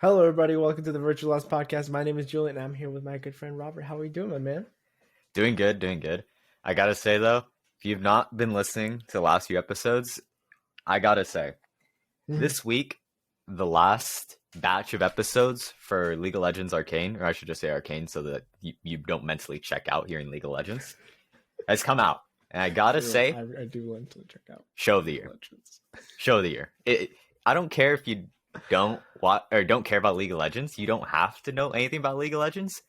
Hello, everybody. Welcome to the Virtual Lost Podcast. My name is Julian, and I'm here with my good friend Robert. How are you doing, my man? Doing good, doing good. I gotta say though, if you've not been listening to the last few episodes, I gotta say, this week, the last batch of episodes for League of Legends Arcane, or I should just say Arcane so that you don't mentally check out hearing League of Legends, has come out. And I gotta say, I do want to check out show of the year. Show of the year. I don't care if you don't watch or don't care about League of Legends. You don't have to know anything about League of Legends.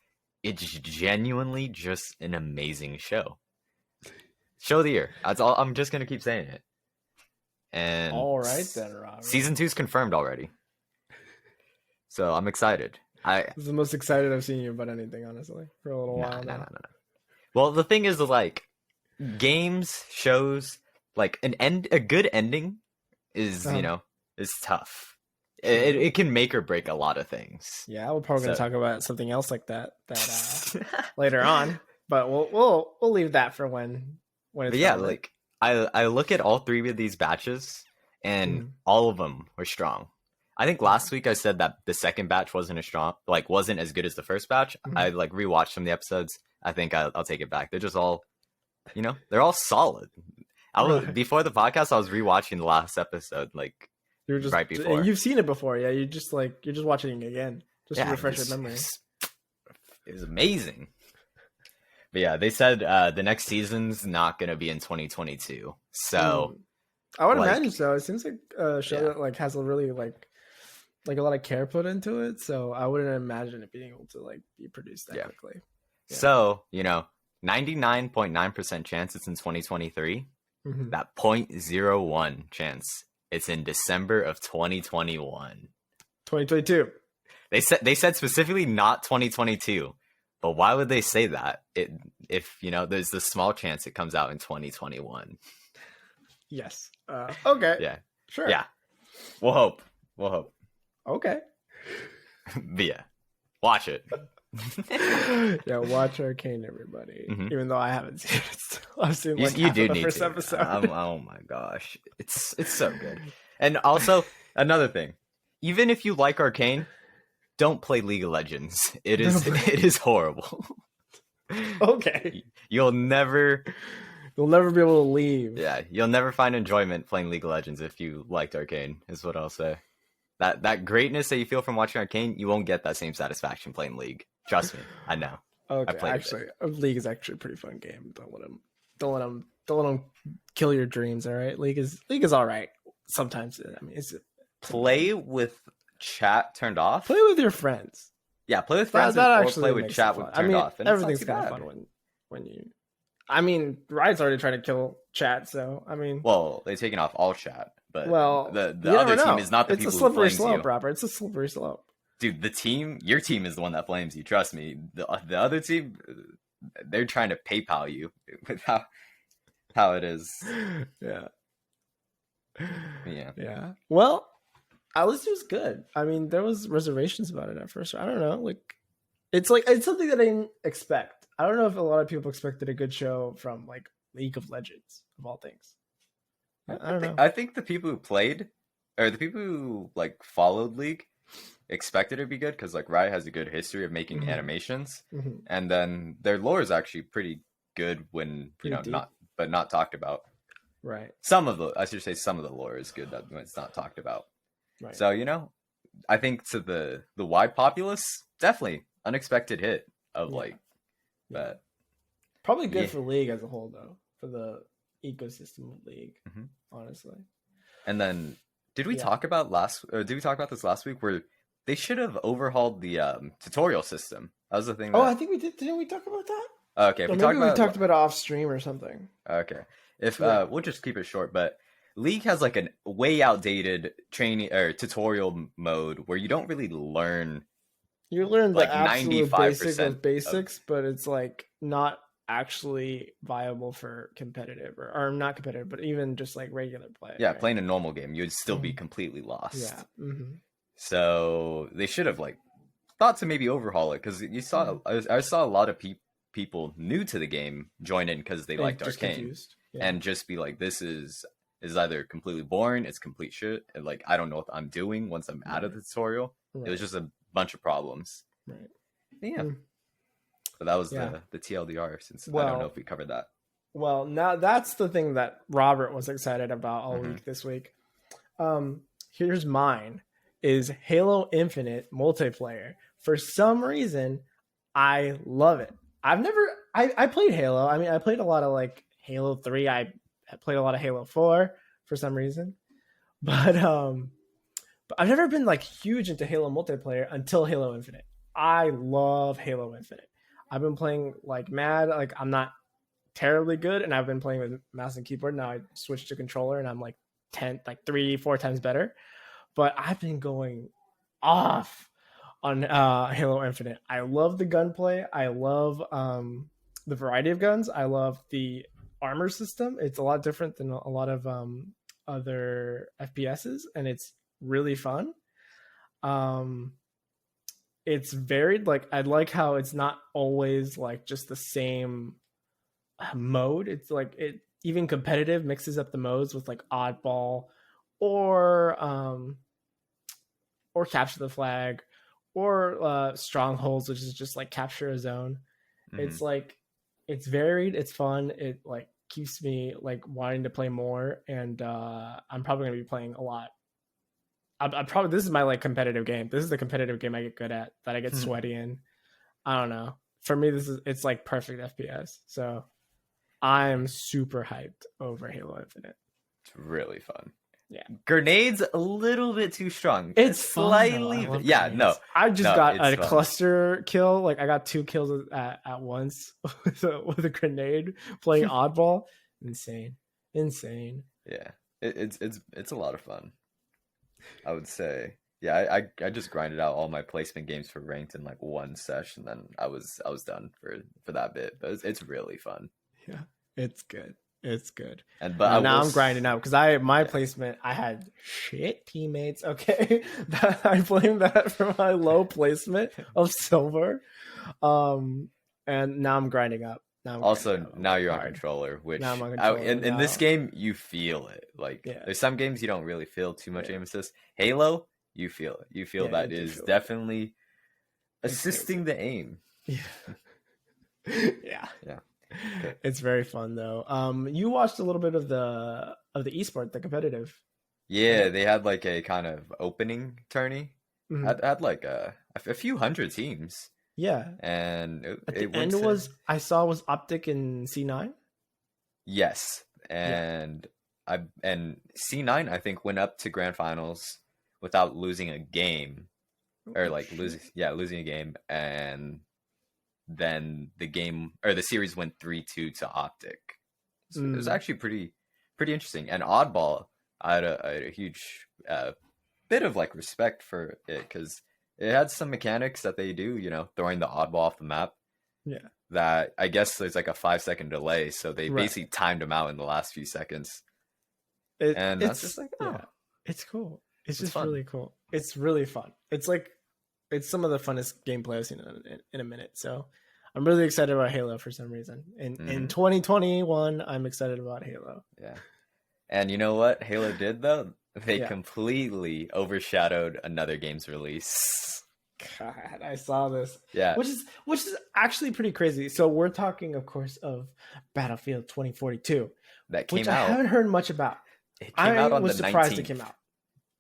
It's genuinely just an amazing show. Show of the year. That's all. I'm just gonna keep saying it. And all right then, Robert. Season 2 is confirmed already, so I'm excited. This is the most excited I've seen you about anything, honestly, for a little while now. No. Well, the thing is, like, games, shows, like a good ending is is tough. It can make or break a lot of things. Yeah, we're probably gonna talk about something else like that later on, but we'll leave that for when it's. But yeah, like I look at all three of these batches, and all of them were strong. I think last week I said that the second batch wasn't as good as the first batch. I rewatched some of the episodes. I think I'll take it back. They're just all, they're all solid. Before the podcast, I was rewatching the last episode, you were just right before. You've seen it before, yeah. You're just watching it again, just to refresh your memory. It was amazing. But yeah, they said the next season's not gonna be in 2022. So I would imagine so. It seems like a show that has a really like a lot of care put into it. So I wouldn't imagine it being able to be produced that quickly. Yeah. So 99.9% chance it's in 2023. That 0.01 chance it's in December of 2021. 2022. They said specifically not 2022. But why would they say that? If there's this small chance it comes out in 2021. Yes. Okay. Yeah. Sure. Yeah. We'll hope. Okay. But yeah, watch it. Yeah, watch Arcane, everybody. Even though I haven't seen it, I've seen the first episode. Oh my gosh, it's so good. And also another thing, even if you like Arcane, don't play League of Legends. It is horrible. Okay. You'll never be able to leave. Yeah, you'll never find enjoyment playing League of Legends if you liked Arcane, is what I'll say. That greatness that you feel from watching Arcane, you won't get that same satisfaction playing League. Trust me, I know. Okay, actually, League is actually a pretty fun game. Don't let them kill your dreams. All right, League is all right sometimes. I mean, play with chat turned off. Play with your friends. Yeah, play with friends or play with chat turned off. And everything's kind of fun when you. I mean, Riot's already trying to kill chat, so I mean. Well, they're taking off all chat, but the other team is not the people who flames you. It's a slippery slope, Robert. It's a slippery slope. Dude, your team is the one that flames you. Trust me. The other team, they're trying to PayPal you with how it is. Yeah. Yeah. Well, at least it was good. I mean, there was reservations about it at first. I don't know. It's something that I didn't expect. I don't know if a lot of people expected a good show from League of Legends of all things. I don't know. I think the people who played, or the people who followed League, expected it to be good because Riot has a good history of making animations, and then their lore is actually pretty good when not talked about. Right. Some of the lore is good when it's not talked about. Right. So I think to the wide populace, definitely unexpected hit of that. Probably good for League as a whole, though, for the ecosystem of League, honestly. And then, did we talk about this last week where they should have overhauled the tutorial system? That was the thing. I think we did. Didn't we talk about that? Okay, we talked about it off stream or something. Okay, we'll just keep it short, but League has a way outdated training or tutorial mode where you don't really learn. You learn the absolute basics, but it's not actually viable for competitive or not competitive, but even just regular play. Yeah, right? Playing a normal game, you'd still be completely lost. Yeah. So they should have thought to maybe overhaul it because you saw I saw a lot of people new to the game join in because they liked Arcane and just be this is is either completely boring, it's complete shit, and like I don't know what I'm doing once I'm out of the tutorial. Right. It was just a bunch of problems. Right. Yeah. But that was the TLDR, since I don't know if we covered that. Well, now that's the thing that Robert was excited about all week this week. Here's mine, is Halo Infinite multiplayer. For some reason, I love it. I played Halo. I mean, I played a lot of like Halo 3. I played a lot of Halo 4 for some reason. But I've never been like huge into Halo multiplayer until Halo Infinite. I love Halo Infinite. I've been playing like mad. Like I'm not terribly good, and I've been playing with mouse and keyboard. Now I switched to controller, and I'm like 3-4 times better. But I've been going off on Halo Infinite. I love the gunplay. I love the variety of guns. I love the armor system. It's a lot different than a lot of other FPSs, and it's really fun. It's varied. Like I like how it's not always like just the same mode. It's like it even competitive mixes up the modes with like oddball or capture the flag or strongholds, which is just like capture a zone. It's like it's varied, it's fun, it like keeps me like wanting to play more, and I'm probably gonna be playing a lot. I'm probably, this is my like competitive game. This is the competitive game I get good at, that I get sweaty in. I don't know. For me, it's like perfect FPS. So I'm super hyped over Halo Infinite. It's really fun. Yeah. Grenades a little bit too strong. It's slightly fun, yeah, no. I just got a fun. cluster kill. Like I got 2 kills at once with a grenade playing oddball. Insane. Yeah. It's a lot of fun, I would say. Yeah, I just grinded out all my placement games for ranked in like one session, then I was done for that bit. But it's really fun. Yeah, it's good. It's good. But now I'm grinding out because my placement, I had shit teammates. Okay, I blame that for my low placement of silver. And now I'm grinding up. Now you're on controller, which in this game you feel it. Like there's some games you don't really feel too much aim assist. Halo, you feel it. You feel that is definitely assisting the aim. Yeah. Okay. It's very fun though. You watched a little bit of the esport, the competitive. Yeah, they had like a kind of opening tourney. Had like a few hundred teams. Yeah, and at the end was Optic and C9. Yes, and C9 I think went up to grand finals without losing a game, or like losing a game, and then the series went 3-2 to Optic. So it was actually pretty interesting. And Oddball, I had a huge bit of like respect for it, because it had some mechanics that they do, throwing the oddball off the map. Yeah. That I guess there's like a 5-second delay, so they basically timed them out in the last few seconds. And that's just like, it's cool. It's just fun. Really cool. It's really fun. It's some of the funnest gameplay I've seen in a minute. So I'm really excited about Halo for some reason. In 2021, I'm excited about Halo. Yeah. And you know what Halo did though? They completely overshadowed another game's release. God, I saw this. Yeah. Which is actually pretty crazy. So we're talking, of course, of Battlefield 2042. That came which out. I haven't heard much about. It came out on the 19th. I was surprised it came out.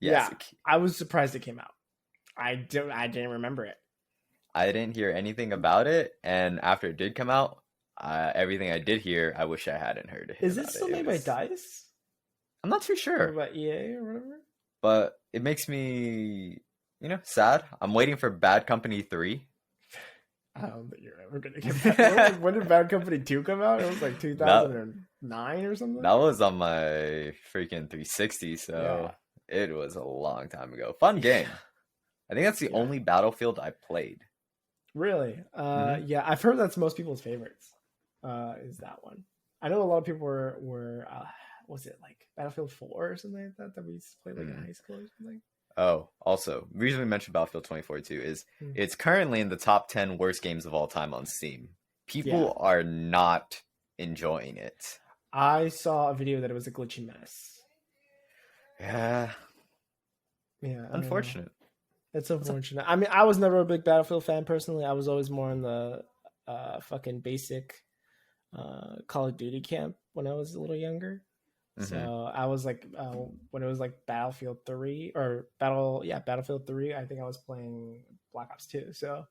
Yes, I was surprised it came out. I didn't remember it. I didn't hear anything about it, and after it did come out, everything I did hear, I wish I hadn't heard it. Is it still made by DICE? I'm not too sure. Or about EA or whatever? But it makes me, sad. I'm waiting for Bad Company 3. I don't think you're ever going to get that. When did Bad Company 2 come out? It was like 2009 or something? That was on my freaking 360, so it was a long time ago. Fun game. I think that's the only Battlefield I played. Really? Yeah, I've heard that's most people's favorites, is that one. I know a lot of people were was it like Battlefield 4 or something like that we used to play like in high school or something? Oh, also, the reason we mentioned Battlefield 2042 is it's currently in the top 10 worst games of all time on Steam. People are not enjoying it. I saw a video that it was a glitchy mess. Yeah, Yeah, I don't know. unfortunate. It's unfortunate. I mean, I was never a big Battlefield fan personally. I was always more in the fucking basic Call of Duty camp when I was a little younger. So Hmm. I was like, when it was like Battlefield 3 or Battlefield 3. I think I was playing Black Ops 2. So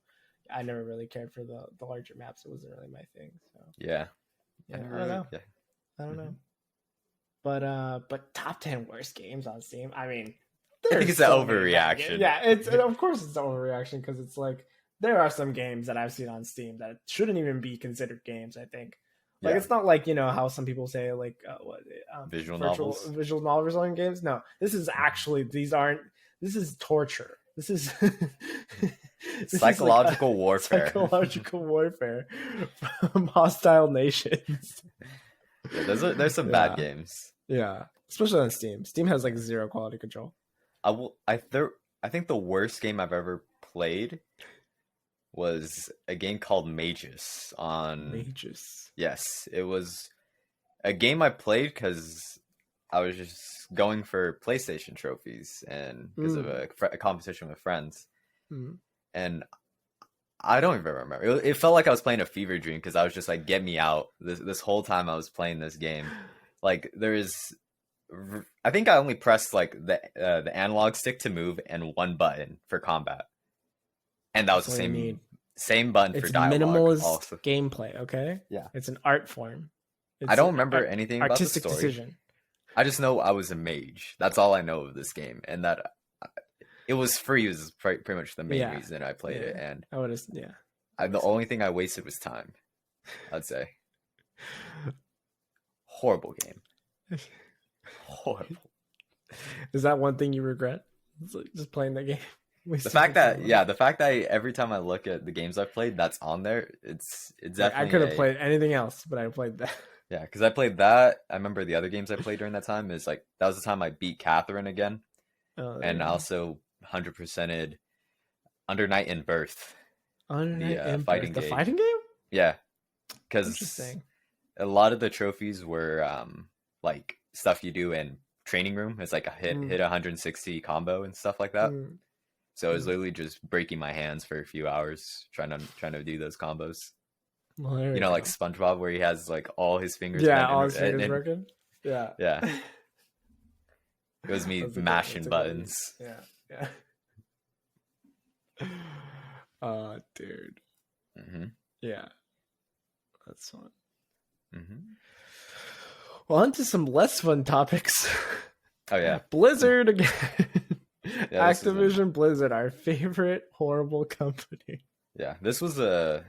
I never really cared for the larger maps. It wasn't really my thing. So Yeah, I yeah, never I don't really. know. Yeah. I don't Hmm. know. But top 10 worst games on Steam. I mean, I think there's it's an so many bad games. overreaction. Yeah, it's of course it's an overreaction because it's like there are some games that I've seen on Steam that shouldn't even be considered games. I think like Yeah, it's not like how some people say like visual virtual novels. visual novels on games. No, this is actually these aren't. This is torture. This is this is like a Psychological warfare. psychological warfare from hostile nations. Yeah, there's some bad Yeah, games. yeah, especially on Steam. Steam has like zero quality control. I think the worst game I've ever played was a game called Magus on. Mages. Yes, it was a game I played because I was just going for PlayStation trophies and because of Mm. a competition with friends. Mm. And I don't even remember. It felt like I was playing a fever dream because I was just like, "Get me out!" This whole time I was playing this game. Like there is, I think I only pressed like the analog stick to move and one button for combat, and that was That's the all you need. same button for It's dialogue. minimalist Also, gameplay. Okay, yeah, it's an art form. I It's don't an remember anything about the artistic story. decision. I just know I was a mage. That's all I know of this game, and that it was free was pretty much the main Yeah, reason I played it. yeah. And I would have. Yeah. the only thing I wasted was time. I'd say horrible game. Horrible. Is that one thing you regret? It's like just playing that game. The Wasting fact your that time on yeah, it. the fact that every time I look at the games I've played, that's on there. It's Like I definitely could have a played anything else, but I played that. yeah. Because I played that. I remember the other games I played during that time is like that was the time I beat Catherine again, Oh, there and you I go. also 100%ed Under Night in Birth, Under the Night in Birth, fighting the game. fighting game. Yeah, because Interesting. a lot of the trophies were like stuff you do in training room. It's like a Mm, hit 160 combo and stuff like that. mm, So I was mm. literally just breaking my hands for a few hours trying to do those combos. Well, there You you know, like go. SpongeBob, where he has like all his fingers Yeah, bent, all his and, fingers and broken. Yeah. yeah, it was me That's a good. mashing That's a good buttons. use. Yeah. Yeah. Dude. Hmm. Yeah, that's fun. Hmm. Well, on to some less fun topics. Oh yeah, Blizzard again. yeah. Activision Blizzard, our favorite horrible company. This is a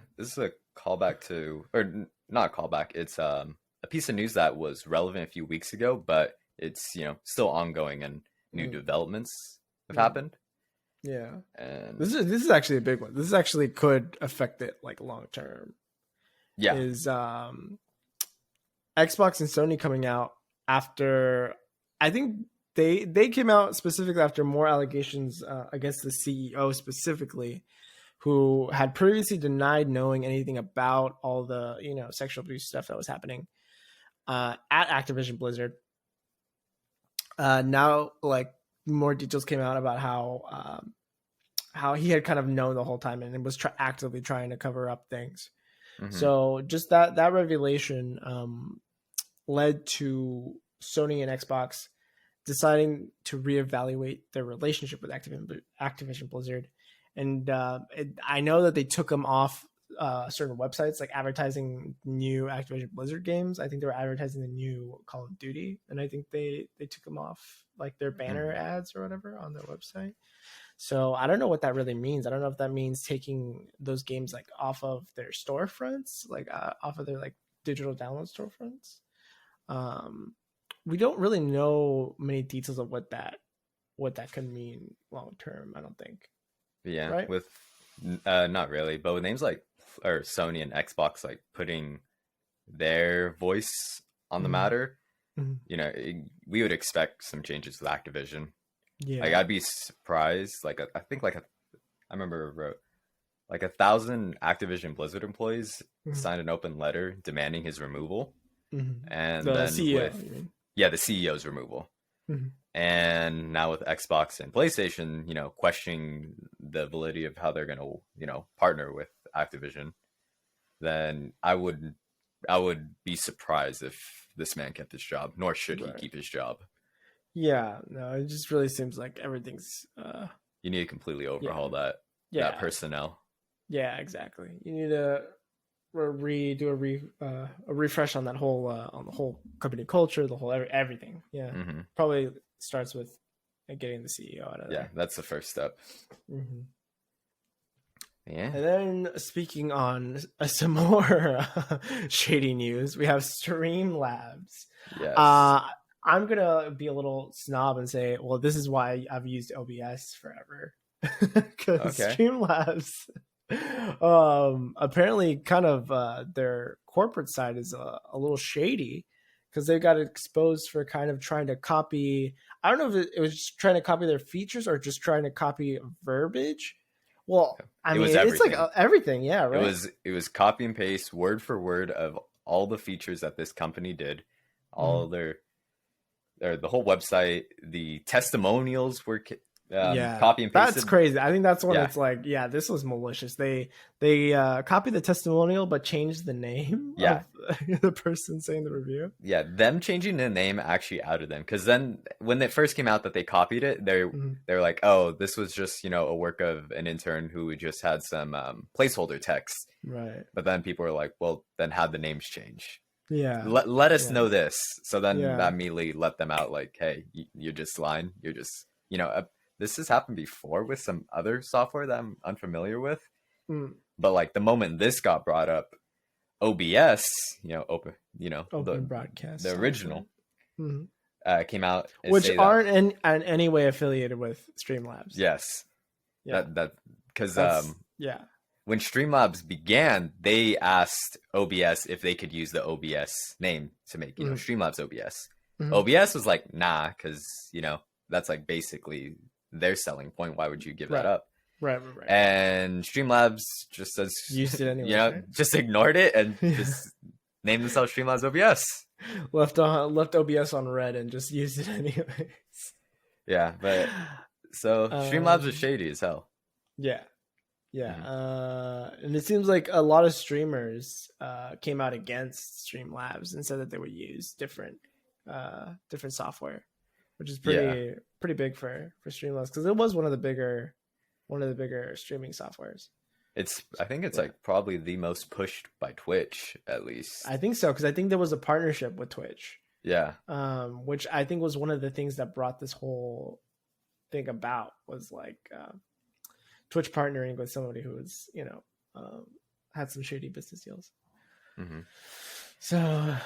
callback to not a callback. It's a piece of news that was relevant a few weeks ago, but it's still ongoing and new Mm, developments have mm, happened. yeah. And This is actually a big one. This actually could affect it like long term. yeah. Is Xbox and Sony coming out after I think they came out specifically after more allegations against the CEO specifically, who had previously denied knowing anything about all the sexual abuse stuff that was happening at Activision Blizzard. Now, like more details came out about how he had kind of known the whole time and was actively trying to cover up things. Hmm. So just that revelation led to Sony and Xbox deciding to reevaluate their relationship with Activision Blizzard. And I know that they took them off certain websites, like advertising new Activision Blizzard games. I think they were advertising the new Call of Duty, and I think they took them off like their banner Hmm. ads or whatever on their website. So I don't know what that really means. I don't know if that means taking those games like off of their storefronts, like off of their like digital download storefronts. Um, we don't really know many details of what that could mean long term. I don't think. Yeah, Right? with not really, but with names like or Sony and Xbox like putting their voice on the Mm-hmm. matter, Mm-hmm. we would expect some changes with Activision. Like Yeah. I'd be surprised. Like I think I remember it wrote like 1,000 Activision Blizzard employees Mm-hmm. signed an open letter demanding his removal, Mm-hmm. and The then CEO. with You mean? yeah the CEO's removal, Mhm. And now with Xbox and PlayStation, questioning the validity of how they're going to, partner with Activision, then I would be surprised if this man kept his job, nor should he Right. keep his job. Yeah, no, it just really seems like everything's You need to completely overhaul that yeah, personnel. yeah, exactly. You need to do a refresh on that whole on the whole company culture, the whole everything. Yeah, probably starts with getting the CEO out of there. Yeah, that's the first step. Mm-hmm. Yeah. And then speaking on some more shady news, we have Streamlabs. Yes. I'm gonna be a little snob and say, well, this is why I've used OBS forever, because Streamlabs, apparently, kind of their corporate side is a little shady, because they got exposed for kind of trying to copy. I don't know if it was just trying to copy their features or just trying to copy verbiage. Well, I mean, it's like everything, yeah, right? It was copy and paste, word for word of all the features that this company did, all the whole website, the testimonials were copy and pasted. That's crazy. I think that's when it's like, yeah, this was malicious. They copied the testimonial but changed the name of the person saying the review. Yeah, them changing the name actually outed them, because then when it first came out that they copied it, they're like, oh, this was just a work of an intern who just had some placeholder text. Right. But then people were like, well, then how'd the names change? Yeah. Let us know this. So then that immediately let them out, like, hey, you're just lying. You're just this has happened before with some other software that I'm unfamiliar with. But like the moment this got brought up, OBS, open broadcast, the original, came out, which aren't in any way affiliated with Streamlabs. Yes, that because when Streamlabs began, they asked OBS if they could use the OBS name to make Streamlabs OBS. OBS was like, nah, because that's like basically their selling point. Why would you give that up? Right. And Streamlabs just says, used it anyway, just ignored it and just named themselves Streamlabs OBS. Left OBS on red and just used it anyways. Yeah, but so Streamlabs is shady as hell. Yeah. And it seems like a lot of streamers came out against Streamlabs and said that they would use different software, which is pretty big for Streamlabs, because it was one of the bigger streaming softwares. I think it's like probably the most pushed by Twitch, at least. I think so, because I think there was a partnership with Twitch. Yeah. Which I think was one of the things that brought this whole thing about, was like Twitch partnering with somebody who was, had some shady business deals. So,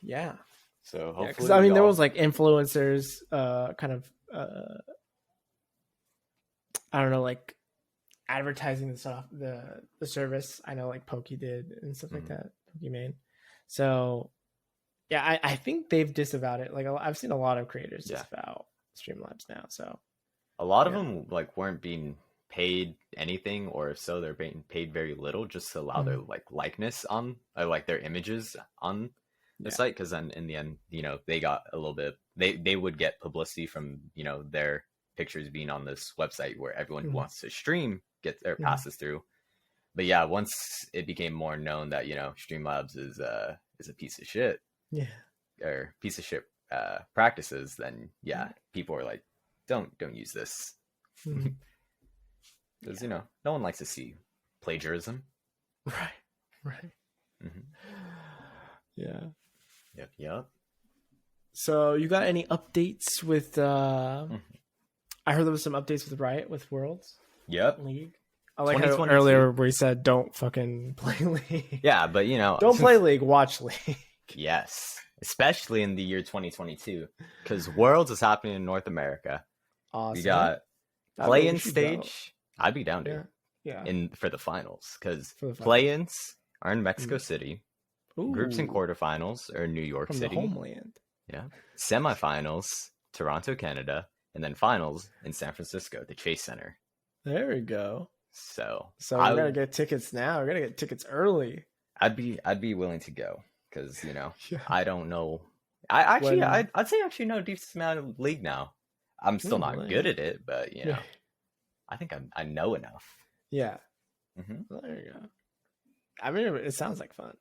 yeah. So hopefully, because I mean, there was like influencers, kind of, I don't know, like advertising the service. I know like Pokey did and stuff like that. Pokemon. So yeah, I think they've disavowed it. Like I've seen a lot of creators disavow Streamlabs now. So a lot of them like weren't being paid anything, or if so, they're being paid very little just to allow their like likeness on, or like their images on the site, because then in the end, they got a little bit. They would get publicity from their pictures being on this website where everyone who wants to stream gets their passes through. But yeah, once it became more known that Streamlabs is a piece of shit, or piece of shit practices, then people are like, don't use this, because no one likes to see plagiarism. Right. Yep. So you got any updates with I heard there was some updates with Riot, with Worlds. Yep. League. I like how earlier we said don't fucking play League. Yeah, but don't play League, watch League. Yes, especially in the year 2022, because Worlds is happening in North America. Awesome. We got play-in stage. I'd be down to for the finals, because play-ins are in Mexico City. Ooh. Groups and quarterfinals are in New York From City. The homeland. Yeah. Semifinals, Toronto, Canada, and then finals in San Francisco, the Chase Center. There we go. So we gotta get tickets now. We gotta get tickets early. I'd be willing to go, because I don't know I actually, When I'd say actually know a decent amount of League now. I'm still not good at it, but you know, I think I know enough. Yeah. Hmm. Well, there you go. I mean, it sounds like fun.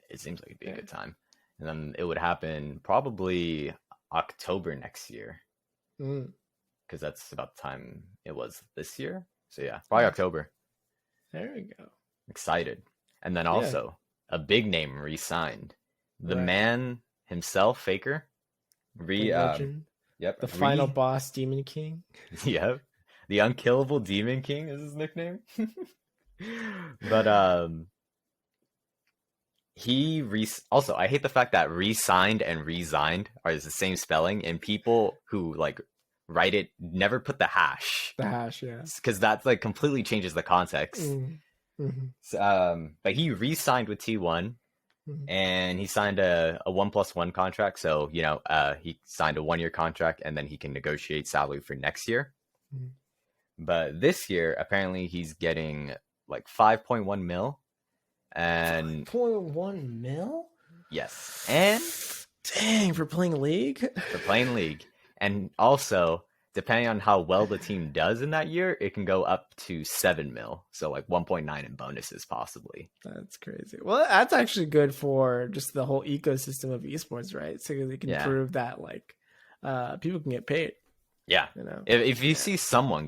It seems like it'd be a good time, and then it would happen probably October next year, because that's about the time it was this year. So yeah, probably October. There we go. Excited, and then also a big name re-signed. The man himself, Faker, the legend. Yep. The final boss, Demon King. Yep. The unkillable Demon King is his nickname. But also, I hate the fact that re-signed and resigned are the same spelling, and people who like write it never put the hash. The hash, yeah. Because that like completely changes the context. So, but he re-signed with T1. And he signed a 1+1 contract, so you know he signed a 1-year contract, and then he can negotiate salary for next year. But this year, apparently, he's getting like 5.1 mil, and 5.1 mil. Yes, and dang, for playing League. And also depending on how well the team does in that year, it can go up to 7 mil. So like 1.9 in bonuses, possibly. That's crazy. Well, that's actually good for just the whole ecosystem of esports, right? So they can prove that like people can get paid. Yeah. You know, if you see someone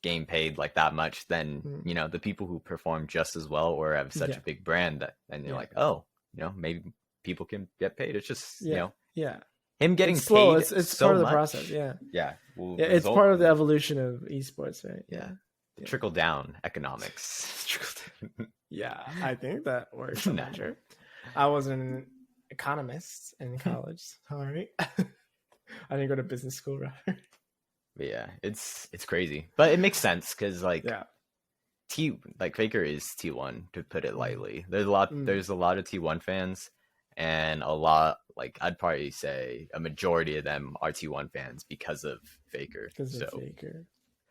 getting paid like that much, then you know the people who perform just as well or have such a big brand that, and you're like, oh, you know, maybe people can get paid. It's just you know, him getting it's slow. paid. It's so part of the much. process. Yeah. It's part of the evolution of esports, right? Trickle down economics. Yeah, I think that works. I'm not sure. I was an economist in college. Sorry, I didn't go to business school, rather. But yeah, it's crazy, but it makes sense because like Faker is T1, to put it lightly. There's a lot of T1 fans, and a lot, like I'd probably say a majority of them are T1 fans because of Faker.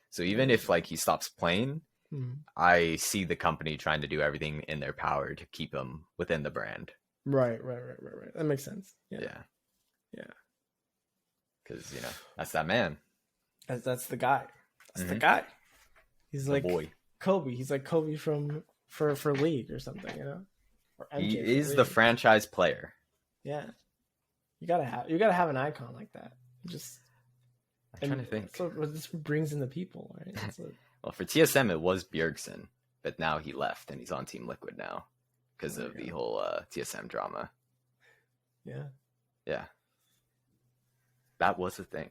So even if like he stops playing, I see the company trying to do everything in their power to keep him within the brand. Right. That makes sense. Yeah. Because you know that's that man. That's the guy. That's the guy. He's like boy. Kobe. He's like Kobe for League or something, you know. Or MJ he is the franchise player. Yeah, you gotta have an icon like that. I'm trying to think. So this brings in the people, right? Well, for TSM it was Bjergsen, but now he left and he's on Team Liquid now because of the whole TSM drama. Yeah, that was the thing.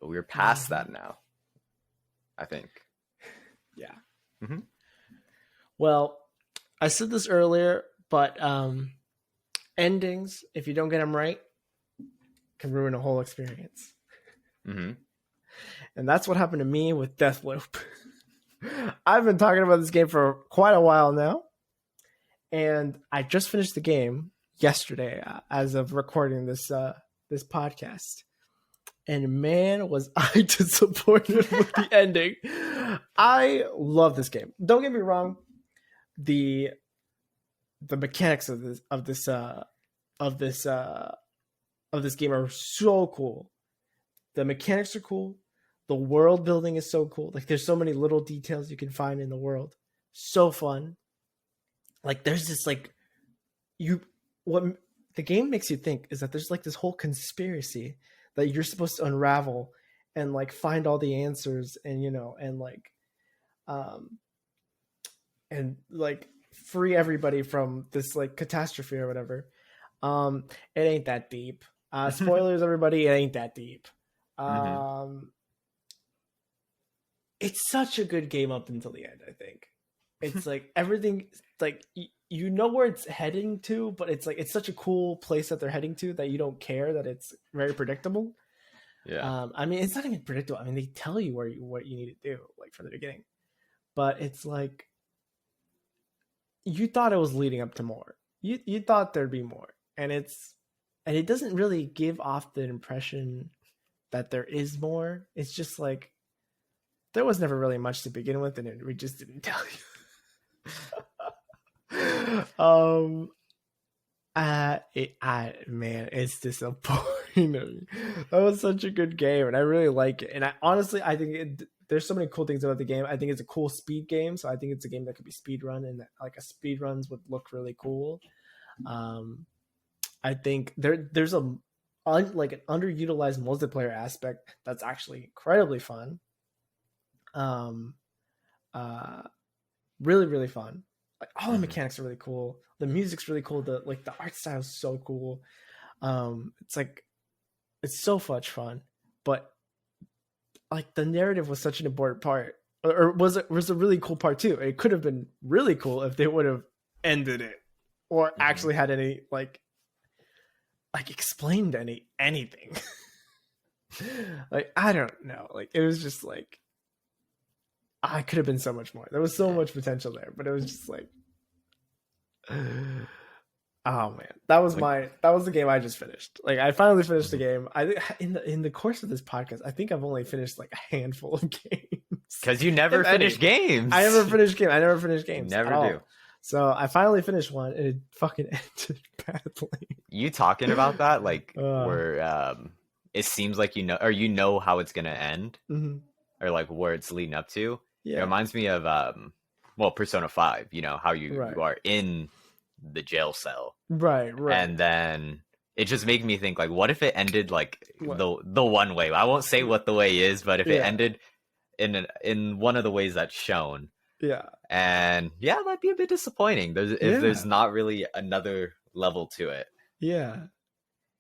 But we're past that now, I think. Yeah. Well, I said this earlier, but endings, if you don't get them right, can ruin a whole experience. And that's what happened to me with Deathloop. I've been talking about this game for quite a while now, and I just finished the game yesterday as of recording this podcast. And man, was I disappointed with the ending. I love this game. Don't get me wrong. The mechanics of this game are so cool. The mechanics are cool. The world building is so cool. Like there's so many little details you can find in the world. So fun. Like there's this what the game makes you think is that there's like this whole conspiracy that you're supposed to unravel and like find all the answers and and free everybody from this like catastrophe or whatever. It ain't that deep. Spoilers, everybody, it ain't that deep. It's such a good game up until the end, I think. It's like everything, like you know where it's heading to, but it's like it's such a cool place that they're heading to that you don't care that it's very predictable. I mean, it's not even predictable. I mean, they tell you what you need to do, like from the beginning, but it's like you thought it was leading up to more. You thought there'd be more, and it doesn't really give off the impression that there is more. It's just like there was never really much to begin with, and we just didn't tell you. Man, it's disappointing. That was such a good game, and I really like it. And I honestly, I think there's so many cool things about the game. I think it's a cool speed game, so I think it's a game that could be speed run, and that, like a speed runs would look really cool. I think there's like an underutilized multiplayer aspect that's actually incredibly fun. Uh, Really, really fun. Like all the mechanics are really cool. The music's really cool. The art style is so cool. It's like it's so much fun. But like the narrative was such an important part, or was a really cool part too. It could have been really cool if they would have ended it, or actually had any like explained anything. Like I don't know. Like it was just like I could have been so much more. There was so much potential there, but it was just like, oh man, that was the game I just finished. Like I finally finished the game. I think in the course of this podcast, I think I've only finished like a handful of games. Because you never finish games. I never finish games. Never do. So I finally finished one, and it fucking ended badly. You talking about that, like where it seems like or how it's gonna end, or like where it's leading up to. Yeah. It reminds me of Persona 5, how you are in the jail cell. Right. And then it just made me think, like, what if it ended like the one way? I won't say what the way is, but if it ended in one of the ways that's shown. Yeah. And that'd be a bit disappointing. If there's not really another level to it. Yeah.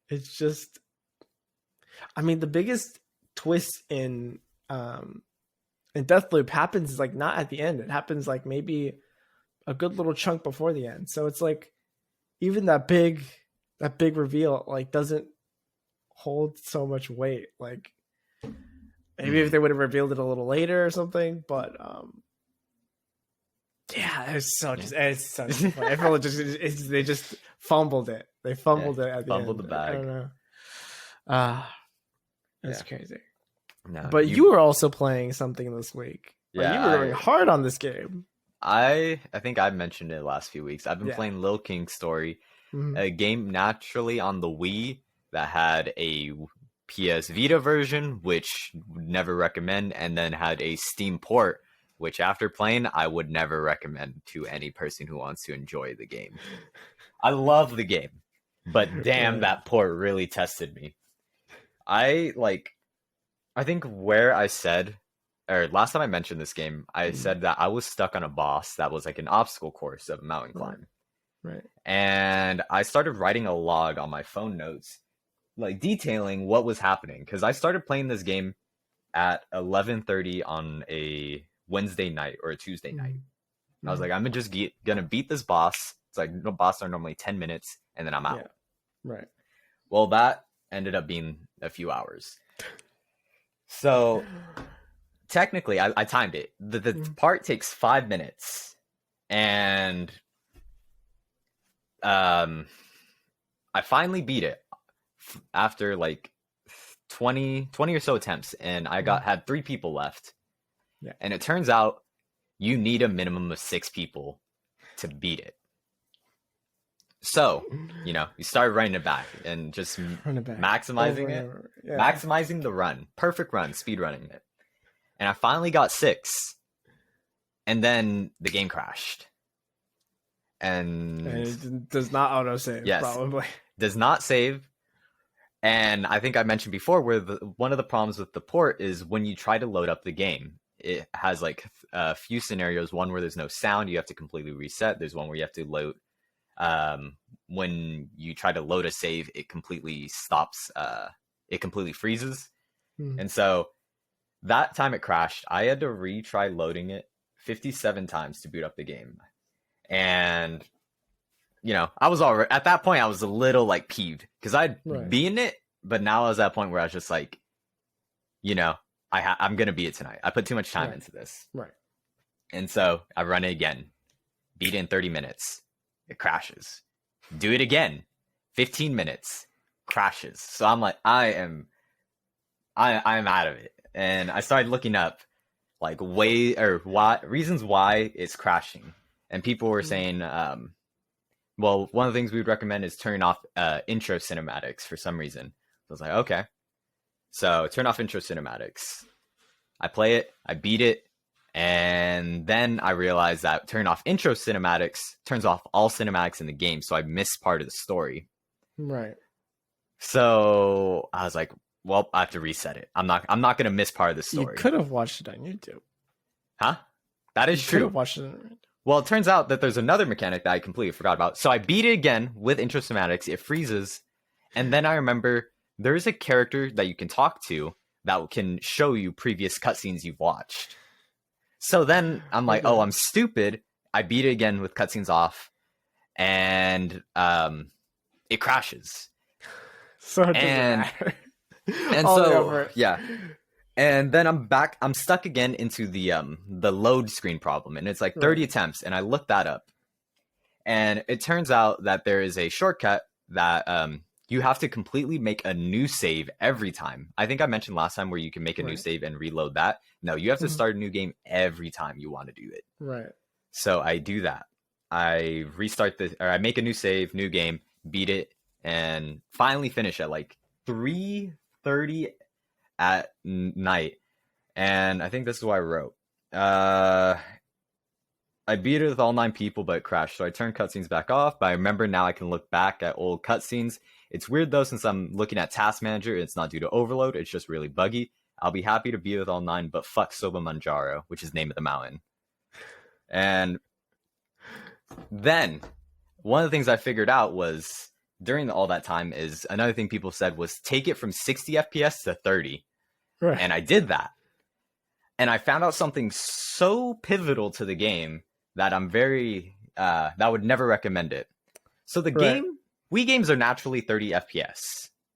It's just, I mean, the biggest twist in Deathloop happens like not at the end. It happens like maybe a good little chunk before the end. So it's like even that big reveal like doesn't hold so much weight. Like maybe if they would have revealed it a little later or something, but it's so I feel like they just fumbled it. They fumbled it at the end. Fumbled the bag. I don't know. That's crazy. No, but you were also playing something this week. Yeah, you were going hard on this game. I think I mentioned it the last few weeks. I've been playing Lil King's Story, a game naturally on the Wii that had a PS Vita version, which would never recommend, and then had a Steam port, which after playing, I would never recommend to any person who wants to enjoy the game. I love the game, but damn, that port really tested me. I think where I said, or last time I mentioned this game, I said that I was stuck on a boss that was like an obstacle course of a mountain climb. Right. And I started writing a log on my phone notes, like detailing what was happening. Because I started playing this game at 11:30 on a Wednesday night or a Tuesday night. I was like, I'm just gonna beat this boss. It's like the boss are normally 10 minutes, and then I'm out. Yeah. Right. Well, that ended up being a few hours. So technically, I timed it. The part takes 5 minutes, and I finally beat it after like 20 or so attempts, and I had 3 people left. Yeah. And it turns out you need a minimum of 6 people to beat it. So, you started running it back and just maximizing it. Yeah. Maximizing the run. Perfect run, speed running it. And I finally got 6. And then the game crashed. And it does not autosave, probably. Does not save. And I think I mentioned before where one of the problems with the port is when you try to load up the game, it has like a few scenarios. One where there's no sound, you have to completely reset. There's one where you have to load. When you try to load a save, it completely stops. It completely freezes. And so that time it crashed. I had to retry loading it 57 times to boot up the game. And, I was already, at that point, I was a little like peeved because I'd be in it. But now I was at a point where I was just like, I'm going to beat it tonight. I put too much time into this. Right. And so I run it again, beat it in 30 minutes. It crashes. Do it again. 15 minutes. Crashes. So I'm like, I'm out of it. And I started looking up like reasons why it's crashing. And people were saying well, one of the things we would recommend is turning off intro cinematics for some reason. I was like, okay. So turn off intro cinematics. I play it, I beat it, and then I realized that turn off intro cinematics turns off all cinematics in the game, so I missed part of the story. Right. So I was like, well, I have to reset it. I'm not gonna miss part of the story. You could have watched it on YouTube. Huh? That is true. Could have watched it on YouTube. Well, it turns out that there's another mechanic that I completely forgot about. So I beat it again with intro cinematics. It freezes. And then I remember there's a character that you can talk to that can show you previous cutscenes you've watched. So then I'm like, oh, I'm stupid. I beat it again with cutscenes off. And it crashes. So it doesn't matter. And so, yeah. And then I'm stuck again into the load screen problem, and it's like 30 attempts, and I looked that up. And it turns out that there is a shortcut that you have to completely make a new save every time. I think I mentioned last time where you can make a new save and reload that. No, you have to start a new game every time you want to do it. Right. So I do that. I I make a new save, new game, beat it, and finally finish at like 3:30 at night. And I think this is what I wrote. I beat it with all 9 people, but it crashed. So I turned cutscenes back off. But I remember now I can look back at old cutscenes. It's weird though, since I'm looking at Task Manager. It's not due to overload. It's just really buggy. I'll be happy to beat it with all 9, but fuck Sobamanjaro, which is the name of the mountain. And then one of the things I figured out was during all that time is another thing people said was take it from 60 FPS to 30. Right. And I did that. And I found out something so pivotal to the game that I'm very, that I would never recommend it. So the game, Wii games are naturally 30 FPS.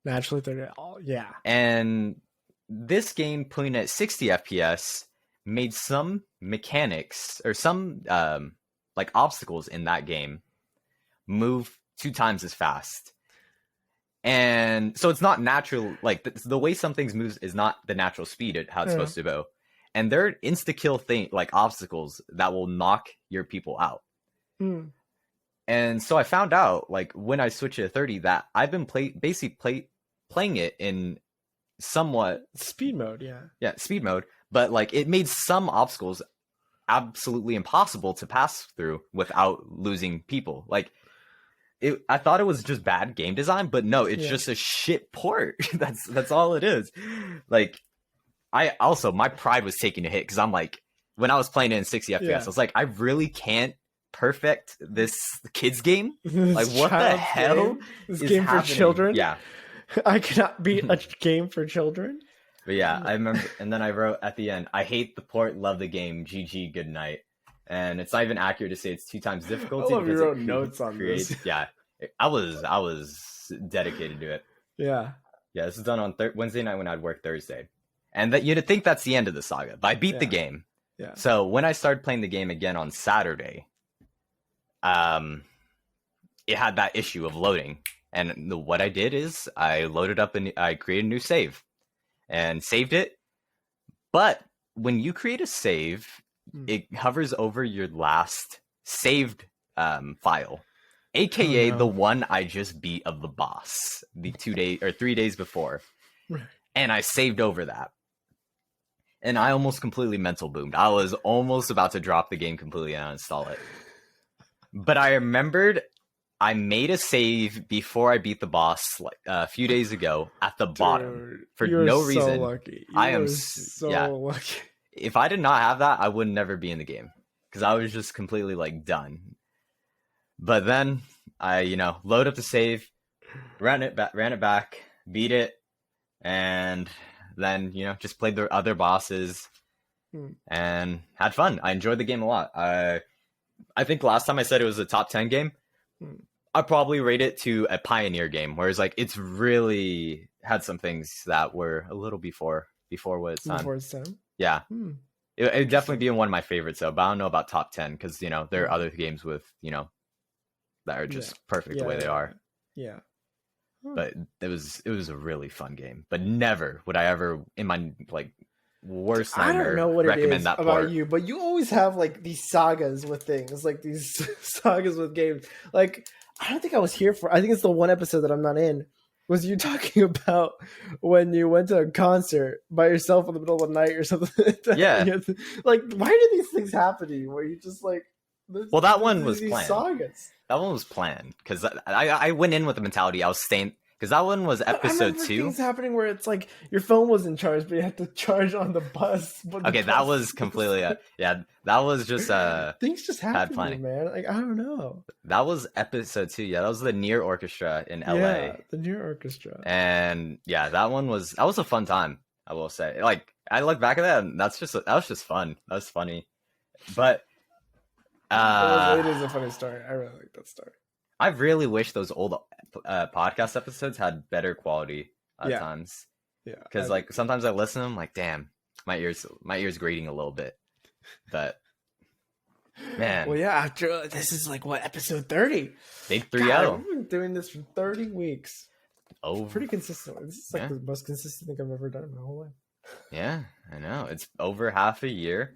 Naturally 30, yeah. And this game putting it at 60 FPS made some mechanics or some like obstacles in that game move 2 times as fast. And so it's not natural, like the way some things moves is not the natural speed how it's supposed to go. And there are insta-kill like obstacles that will knock your people out. And so I found out, like when I switched it to 30, that I've been playing it in somewhat speed mode, yeah, speed mode, but like it made some obstacles absolutely impossible to pass through without losing people. Like I thought it was just bad game design, but no, it's just a shit port. That's all it is. Like my pride was taking a hit because I'm like, when I was playing it in 60 FPS, I was like, I really can't perfect this kids game. Like, what the hell? This game for children? Yeah. I cannot beat a game for children. But yeah, I remember, and then I wrote at the end, I hate the port, love the game, GG, good night. And it's not even accurate to say it's 2 times difficulty. I love you wrote notes on this. Yeah, I was dedicated to it. Yeah. Yeah, this is done on Wednesday night when I'd work Thursday. And that you'd think that's the end of the saga, but I beat the game. Yeah. So when I started playing the game again on Saturday, it had that issue of loading. And what I did is I loaded up and I created a new save and saved it. But when you create a save, it hovers over your last saved file, aka the one I just beat of the boss the 3 days before. Right. And I saved over that. And I almost completely mental boomed. I was almost about to drop the game completely and uninstall it. But I remembered I made a save before I beat the boss like a few days ago at the bottom for no reason. So lucky. I am so lucky. If I did not have that, I would never be in the game because I was just completely like done. But then I, load up the save, ran it back, beat it, and then just played the other bosses and had fun. I enjoyed the game a lot. I think last time I said it was a top 10 game. I probably rate it to a pioneer game, whereas like it's really had some things that were a little before what it's time. Before it's time. Yeah, it'd definitely be in one of my favorites though. But I don't know about top 10 because there are other games with that are just perfect the way they are. Yeah. But it was a really fun game. But never would I ever in my like worst nightmare I don't know what recommend it is that about part. you, but you always have like these sagas with things, like these sagas with games. Like I don't think I was here for. I think it's the one episode that I'm not in. Was you talking about when you went to a concert by yourself in the middle of the night or something? Yeah. Like, why do these things happen to you? Where you just like, well, that one was these planned. sagas. That one was planned because I went in with the mentality I was staying because that one was episode 2. Things happening where it's like your phone was in charge, but you had to charge on the bus. Okay, that was completely yeah. That was just things just happen, to me, man. Like I don't know. That was episode 2. Yeah, that was the Near Orchestra in LA. Yeah, the Near Orchestra. And yeah, that was a fun time. I will say, like I look back at that, and that was just fun. That was funny, but it is a funny story. I really like that story. I really wish those old podcast episodes had better quality at times. Yeah, because like sometimes I listen to them, like, damn, my ears grating a little bit. But man, well, yeah. After this is like what episode 30. Big 3-0. We've been doing this for 30 weeks. Oh, pretty consistently. This is like the most consistent thing I've ever done in my whole life. Yeah, I know. It's over half a year.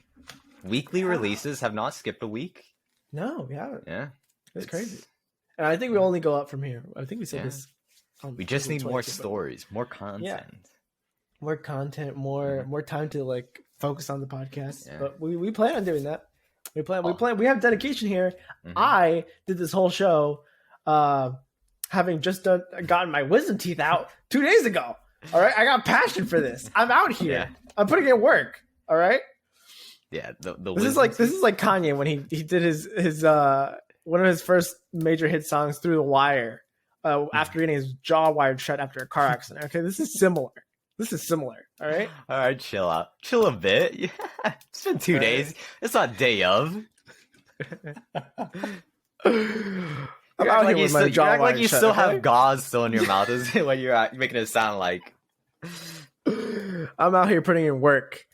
Weekly releases have not skipped a week. No, we haven't. Yeah, it's crazy. And I think we only go up from here. I think we said this. We just need more stories, more content. Yeah. More content, more time to like focus on the podcast. Yeah. But we plan on doing that. We plan. We have dedication here. Mm-hmm. I did this whole show, having just gotten my wisdom teeth out 2 days ago. All right, I got passion for this. I'm out here. Yeah. I'm putting in work. All right. Yeah. This is like Kanye when he did his one of his first major hit songs, "Through the Wire," after getting his jaw wired shut after a car accident. Okay, this is similar. All right. All right, chill out. Chill a bit. Yeah, it's been 2 days. It's not day of. I'm out here with my jaw wired like you shut, still have gauze still in your mouth. Is what you're making it sound like. I'm out here putting in work,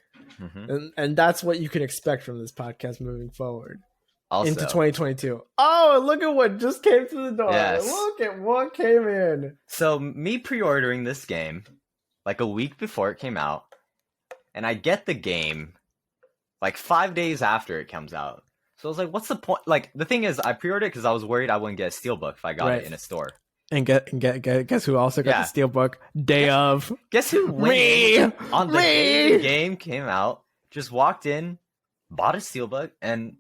and that's what you can expect from this podcast moving forward. Also, into 2022. Oh, look at what just came through the door. Yes. Look at what came in. So me pre-ordering this game like a week before it came out, and I get the game like 5 days after it comes out. So I was like, what's the point? Like, the thing is, I pre-ordered it because I was worried I wouldn't get a steelbook if I got it in a store. And guess who also got the steelbook day of? Guess who went in on the day the game came out, just walked in, bought a steelbook, and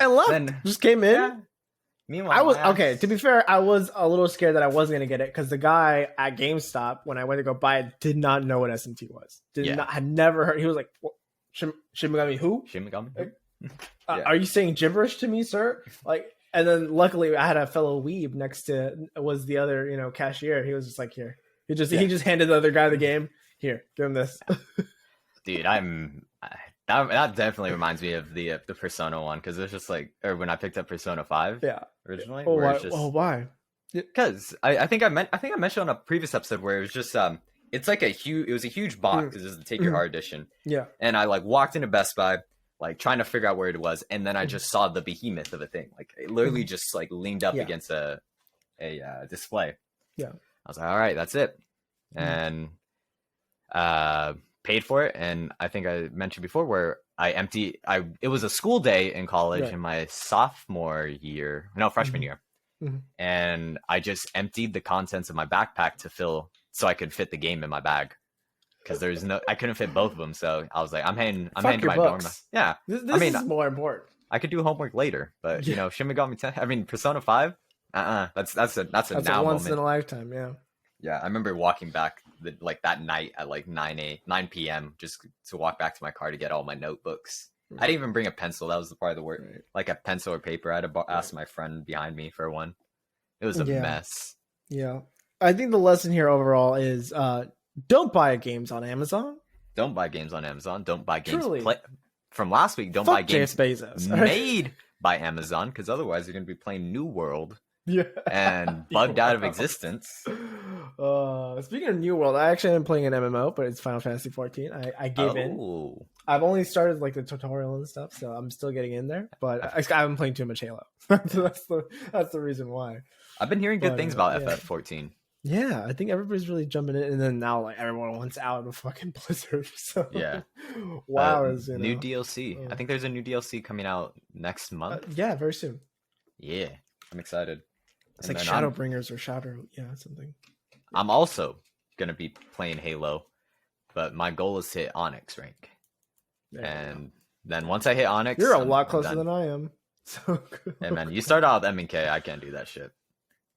and left. Then, just came in. Yeah. Meanwhile, I was okay. To be fair, I was a little scared that I wasn't gonna get it because the guy at GameStop, when I went to go buy it, did not know what SMT was. Had never heard. He was like, "Shimigami who? Shimigami? Like, are you saying gibberish to me, sir?" Like, and then luckily I had a fellow weeb next to was the other cashier. He was just like, "Here." He just handed the other guy the game. Here, give him this. Dude, that definitely reminds me of the Persona one because it's just like, or when I picked up Persona 5, originally. Why? Because I think I mentioned on a previous episode where it was just it's like it was a huge box because it's the Take Your Heart edition. Yeah, and I like walked into Best Buy like trying to figure out where it was, and then I just saw the behemoth of a thing, like it literally just like leaned up against a display. Yeah, I was like, all right, that's it, and paid for it. And I think I mentioned before where it was a school day in college in my freshman year, and I just emptied the contents of my backpack to fill so I could fit the game in my bag because I couldn't fit both of them. So I was like, I'm heading to my dorm. Yeah, this is more important. I could do homework later, but Shimigami 10. I mean, Persona 5. That's a now once moment. in a lifetime. Yeah. Yeah, I remember walking back that night at like 9 p.m. just to walk back to my car to get all my notebooks. I didn't even bring a pencil. That was the part of the work. Right. Like a pencil or paper. I had to ask my friend behind me for one. It was a mess. Yeah. I think the lesson here overall is don't buy games on Amazon. Don't buy games on Amazon. Don't buy games from last week. Don't buy games Bezos. made by Amazon because otherwise you're going to be playing New World. Yeah, and bugged out of existence. Speaking of New World, I actually am playing an MMO, but it's Final Fantasy 14. I gave in. I've only started like the tutorial and stuff, so I'm still getting in there. But I haven't played too much Halo. So that's the reason why. I've been hearing good things about FF14. Yeah, I think everybody's really jumping in, and then now like everyone wants out of fucking Blizzard. So yeah, wow, new DLC. I think there's a new DLC coming out next month. Yeah, very soon. Yeah, I'm excited. It's And like then Shadowbringers or Shadow, something. I'm also gonna be playing Halo, but my goal is to hit Onyx rank. And then once I hit Onyx, you're a lot closer than I am. So hey man, you start out with M&K. I can't do that shit.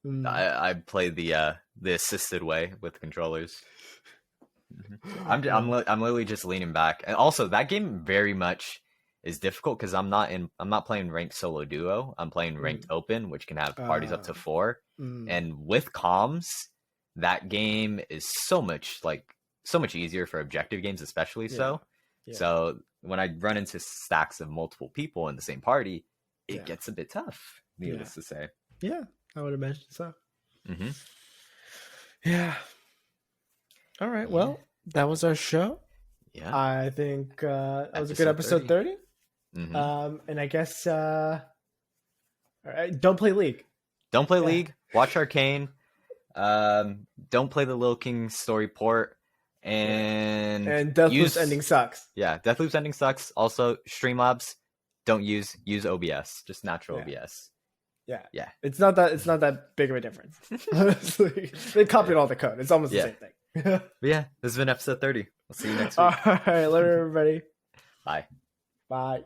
Mm. I play the assisted way with controllers. I'm literally just leaning back, and also that game very much is difficult because I'm not playing ranked solo duo. I'm playing ranked open, which can have parties up to 4. And with comms, that game is so much easier for objective games, especially so. Yeah. So when I run into stacks of multiple people in the same party, it gets a bit tough. Needless to say. Yeah, I would imagine so. Mm-hmm. Yeah. All right. Yeah. Well, that was our show. Yeah. I think that was a good episode 30. Mm-hmm. And I guess all right, don't play League. Don't play League. Watch Arcane. Don't play the Lil King story port. And Deathloop's ending sucks. Yeah, Deathloop's ending sucks. Also, Streamlabs, don't use OBS, just natural OBS. Yeah. It's not that big of a difference. Honestly, they copied all the code. It's almost the same thing. But yeah, this has been episode 30. We'll see you next week. All right, later, everybody. Bye. Bye.